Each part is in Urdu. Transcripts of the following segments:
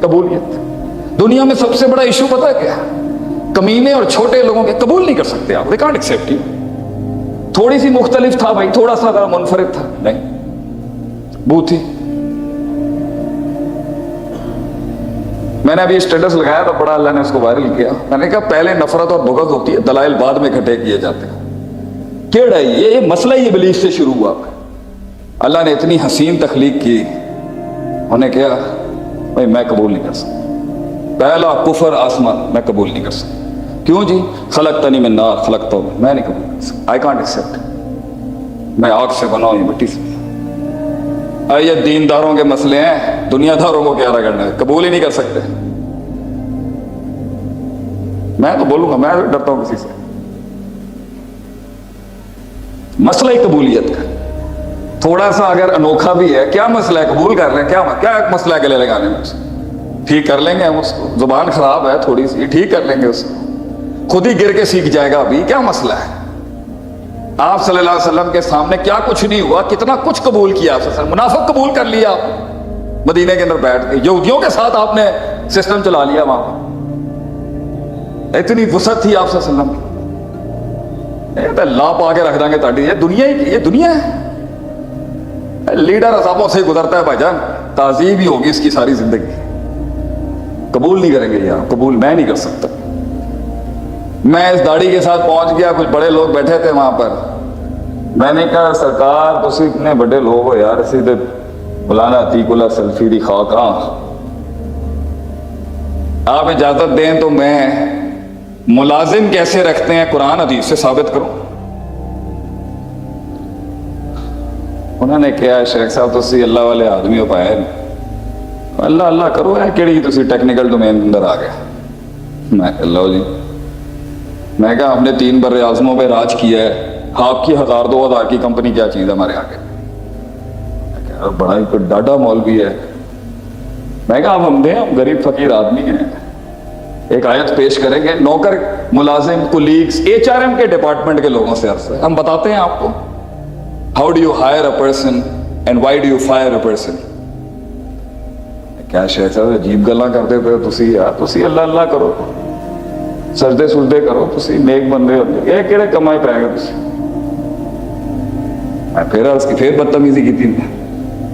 قبولیت. دنیا میں سب سے بڑا ایشو پتا ہے کیا ہے؟ کمینے اور چھوٹے لوگوں کے قبول نہیں کر سکتے آپ. they can't accept you. تھوڑی سی مختلف تھا بھائی, تھوڑا سا اگر منفرد تھا, نہیں بو تھی. میں نے ابھی اسٹیٹس لگایا تھا, بڑا اللہ نے اس کو وائرل کیا. میں نے کہا پہلے نفرت اور بغض ہوتی ہے, دلائل بعد میں اکٹھے کیے جاتے ہیں. کیڑا یہ مسئلہ ہی ابلیس سے شروع ہوا. اللہ نے اتنی حسین تخلیق کی, انہیں کیا بھائی میں قبول نہیں کر سکتا. پہلا کفر آسمان, میں قبول نہیں کر سکتا. کیوں جی؟ خلقتنی من نار خلقتہ, میں نہیں قبول کر سکتا. I can't accept. میں آگ سے بنا ہوں, مٹی سے. یہ دینداروں کے مسئلے ہیں, دنیا داروں کو کیا رگڑنا ہے, قبول ہی نہیں کر سکتے. میں تو بولوں گا, میں ڈرتا ہوں کسی سے. مسئلہ ہی قبولیت کا تھوڑا سا اگر انوکھا بھی ہے. کیا مسئلہ ہے, قبول کر رہے ہیں, کیا مسئلہ ہے گلے لگانے میں؟ ٹھیک کر لیں گے ہم اس کو. زبان خراب ہے تھوڑی سی, ٹھیک کر لیں گے اس کو. خود ہی گر کے سیکھ جائے گا. ابھی کیا مسئلہ ہے؟ آپ صلی اللہ علیہ وسلم کے سامنے کیا کچھ نہیں ہوا, کتنا کچھ قبول کیا آپ سے. منافق قبول کر لیا آپ مدینے کے اندر بیٹھ کے, یہودیوں کے ساتھ آپ نے سسٹم چلا لیا وہاں پر. اتنی وسعت تھی آپ صلی اللہ علیہ وسلم کی. لا پا کے رکھ دیں گے تاڑی. یہ دنیا ہے. لیڈر عذابوں سے گزرتا ہے بھائی جان, تعذیب ہی ہوگی اس کی ساری زندگی. قبول نہیں کریں گے یار, قبول میں نہیں کر سکتا. میں اس داڑھی کے ساتھ پہنچ گیا, کچھ بڑے لوگ بیٹھے تھے وہاں پر. میں نے کہا سرکار تسی اتنے بڑے لوگ ہو یار, اسی تے مولانا عتیق اللہ سلفی دی خاک. آپ اجازت دیں تو میں ملازم کیسے رکھتے ہیں قرآن حدیث سے ثابت کروں. انہوں نے کہا شیخ صاحب تسی اللہ والے آدمی ہو پائے, اللہ اللہ کرو ہے کیڑی تسی ٹیکنیکل ڈومین اندر آ گئے. میں اللہ جی, میں کہا ہم نے 3 بر اعظموں پہ راج کیا ہے, آپ کی 1000-2000 کی کمپنی کیا چیز ہے ہمارے آگے. بڑا ہی کوئی ڈاڈا مولوی ہے. میں کہا ہم دیں, ہم غریب فقیر آدمی ہیں. ایک آیت پیش کریں گے, نوکر ملازم کولیگز HRM کے ڈپارٹمنٹ کے لوگوں سے عرض ہے, ہم بتاتے ہیں آپ کو how do you hire a person and why do you fire a person. کیا شیخ صاحب عجیب گلاں کرتے پے تسی یار, تسی اللہ اللہ کرو, سجدے سجدے کرو, تسی نیک بندے ہوتے, یہ کہڑے کمائی پائے گا تسی. میں پھر بدتمیزی کی تھی.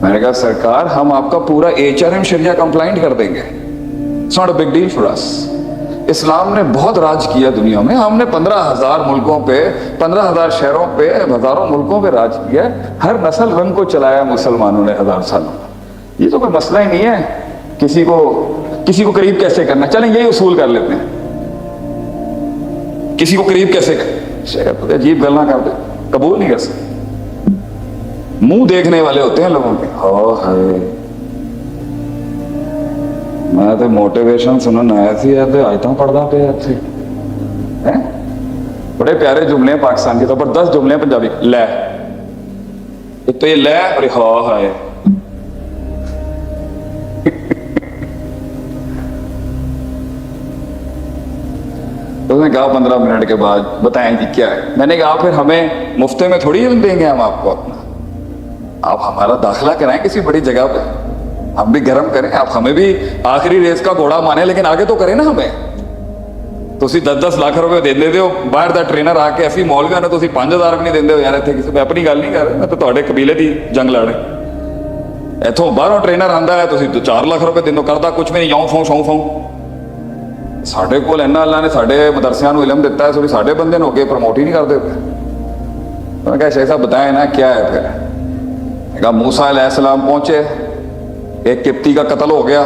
میں نے کہا سرکار ہم آپ کا پورا HRM شریعہ کمپلائنٹ کر دیں گے. It's not a big deal for us. اسلام نے بہت راج کیا دنیا میں. ہم نے 15,000 ملکوں پہ, 15,000 شہروں پہ, ہزاروں ملکوں پہ راج کیا. ہر نسل رنگ کو چلایا مسلمانوں نے 1000 سالوں. یہ تو کوئی مسئلہ ہی نہیں ہے کسی کو قریب کیسے کرنا. چلیں یہی اصول کر لیتے ہیں, کسی کو قریب کیسے کرنا. عجیب گلاں کرتے, قبول نہیں کر سکتے. منہ دیکھنے والے ہوتے ہیں لوگوں کے. میں تو موٹیویشن سنن آیا تھی, آیتاں پڑھتا پہ تھے. بڑے پیارے جملے ہیں پاکستان کے, زبردست جملے ہیں پنجابی. لے, ایک تو یہ لے اور ہاں ہے. اس نے کہا 15 منٹ کے بعد بتائیں جی کیا ہے. میں نے کہا پھر ہمیں مفتے میں تھوڑی دیں گے ہم آپ کو اپنا. آپ ہمارا داخلہ کرائیں کسی بڑی جگہ پہ, ہم بھی گرم کریں, آپ ہمیں بھی آخری ریس کا گھوڑا مانیں, لیکن آگے تو کریں نا ہمیں. تو 10-10 لاکھ روپے دے دے ہو باہر دا ٹرینر آ کے, ایسی مولوی نے تو 5,000 بھی نہیں دے یار. اتنے کسی میں اپنی گل نہیں کر رہے, میں تو تھوڑے قبیلے کی جنگ لڑ رہے. اتوں باہروں ٹرینر آتا ہے, تو 4 لاکھ روپے دے, کرتا کچھ بھی نہیں, یوں فوں شوں فوں. ساڈے کول اینا اللہ نے ساڈے مدرسیاں نو علم دیتا ہے, سوری ساڈے بندے نو اگے پروموٹ ہی نہیں کرتے پے. میں نے کہا شیخ صاحب بتائیں نا کیا ہے. پھر کہا موسیٰ علیہ السلام پہنچے, ایک قبطی کا قتل ہو گیا,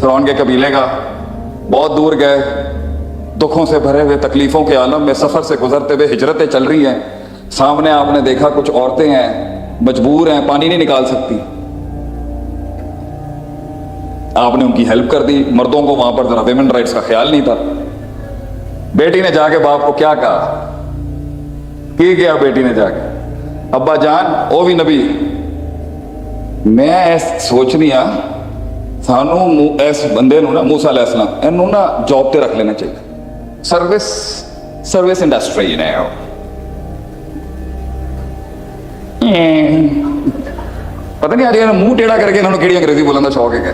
فرعون کے قبیلے کا. بہت دور گئے, دکھوں سے بھرے ہوئے تکلیفوں کے عالم میں سفر سے گزرتے ہوئے ہجرتیں چل رہی ہیں. سامنے آپ نے دیکھا کچھ عورتیں ہیں, مجبور ہیں, پانی نہیں نکال سکتی. آپ نے ان کی ہیلپ کر دی. مردوں کو وہاں پر ذرا ویمن رائٹس کا خیال نہیں تھا. بیٹی نے جا کے باپ کو کیا کہا, کی گیا بیٹی نے جا کے, ابا جان وہ بھی نبی. میں سوچنی ہاں سانو اس بندے نو نا, موسیٰ علیہ السلام, اینو نا جاب تے رکھ لینا چاہیے. سروس انڈسٹری نے پتہ نہیں آج منہ ٹیڑھا کر کے انہوں نے کیڑی انگریزی بولنے کا شوق ہے.